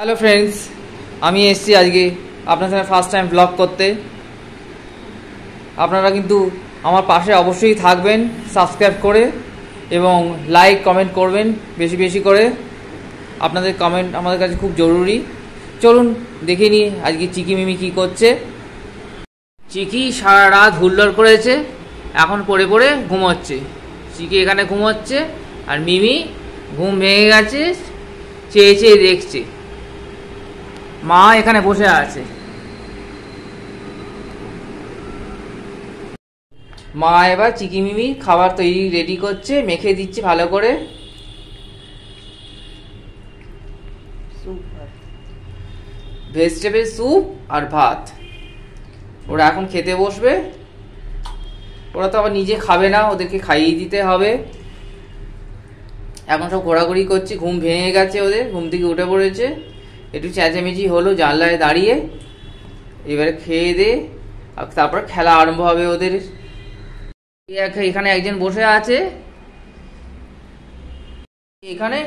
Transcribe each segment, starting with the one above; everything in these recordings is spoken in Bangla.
হ্যালো ফ্রেন্ডস, আমি এসেছি আজকে আপনার সাথে ফার্স্ট টাইম ব্লগ করতে। আপনারা কিন্তু আমার পাশে অবশ্যই থাকবেন সাবস্ক্রাইব করে, এবং লাইক কমেন্ট করবেন বেশি বেশি করে। আপনাদের কমেন্ট আমাদের কাছে খুব জরুরি। চলুন দেখে নিই আজকে চিকি মিমি কী করছে। চিকি সারা রাত হুল্লোড় করেছে, এখন পড়ে পড়ে ঘুমোচ্ছে। চিকি এখানে ঘুমোচ্ছে আর মিমি ঘুম ভেঙে গেছে, চেয়ে চেয়ে দেখছে। মা এখানে বসে আছে। মা এবার চিকি মিমি খাবার তৈরি রেডি করছে, মেখে দিচ্ছে ভালো করে। ভেজিটেবল স্যুপ আর ভাত। ওরা এখন খেতে বসবে। ওরা তো আবার নিজে খাবে না, ওদেরকে খাইয়ে দিতে হবে। এখন সব ঘোরাঘুরি করছে, ঘুম ভেঙে গেছে ওদের, ঘুম থেকে উঠে পড়েছে। একটু চেঁচামেচি হলো জানলায় দাঁড়িয়ে। এবারে খেয়ে দে তারপর খেলা আরম্ভ হবে ওদের। এখানে একজন বসে আছে, এখানে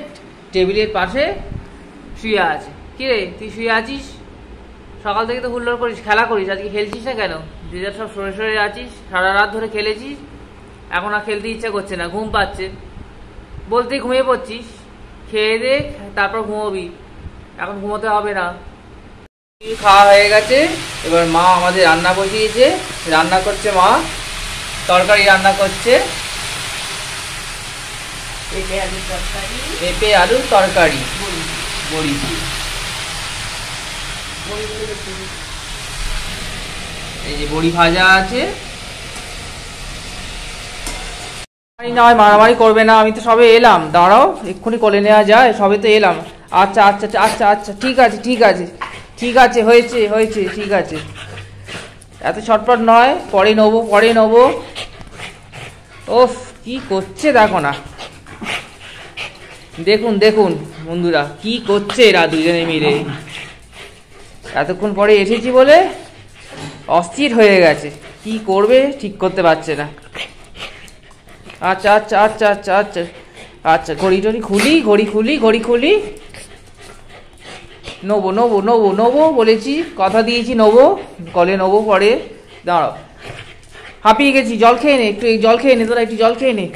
টেবিলের পাশে শুয়ে আছে। কি রে, তুই শুয়ে আছিস? সকাল থেকে তো হুল্লোড় করিস, খেলা করিস, আজকে খেলছিস না কেন? যে যার সব সরে সরে আছিস, সারা রাত ধরে খেলেছিস, এখন আর খেলতে ইচ্ছা করছে না, ঘুম পাচ্ছে, বলতেই ঘুমিয়ে পড়ছিস। খেয়ে দে তারপর ঘুমোবি, এখন ঘুমোতে হবে না। খাওয়া হয়ে গেছে, এবার মা আমাদের রান্না বসিয়েছে, রান্না করছে মা, তরকারি রান্না করছে, পেঁপে আলুর তরকারি, বড়ি। এই যে বড়ি ভাজা আছে। নয় মারামারি করবে না, আমি তো সবে এলাম, দাঁড়াও এক্ষুনি কোলে নেওয়া যায়, সবে তো এলাম। আচ্ছা আচ্ছা আচ্ছা আচ্ছা, ঠিক আছে ঠিক আছে ঠিক আছে, হয়েছে হয়েছে, ঠিক আছে, এত ছটপট নয়, পরে নেবো পরে নেবো। ওফ, কি করছে দেখো না, দেখুন দেখুন বন্ধুরা কি করছে এরা দুজনে মিলে। এতক্ষণ পরে এসেছি বলে অস্থির হয়ে গেছে, কি করবে ঠিক করতে পারছে না। আচ্ছা আচ্ছা আচ্ছা আচ্ছা আচ্ছা আচ্ছা, ঘড়ি টড়ি খুলি, ঘড়ি খুলি, ঘড়ি খুলি। নেবো নেবো নেবো নেবো বলেছি, কথা দিয়েছি নেবো, কলে নেবো পরে। দাঁড়াও, হাঁপিয়ে গেছি, জল খেয়ে নে, একটু জল খেয়ে নে, তোরা একটু জল খেয়ে নে।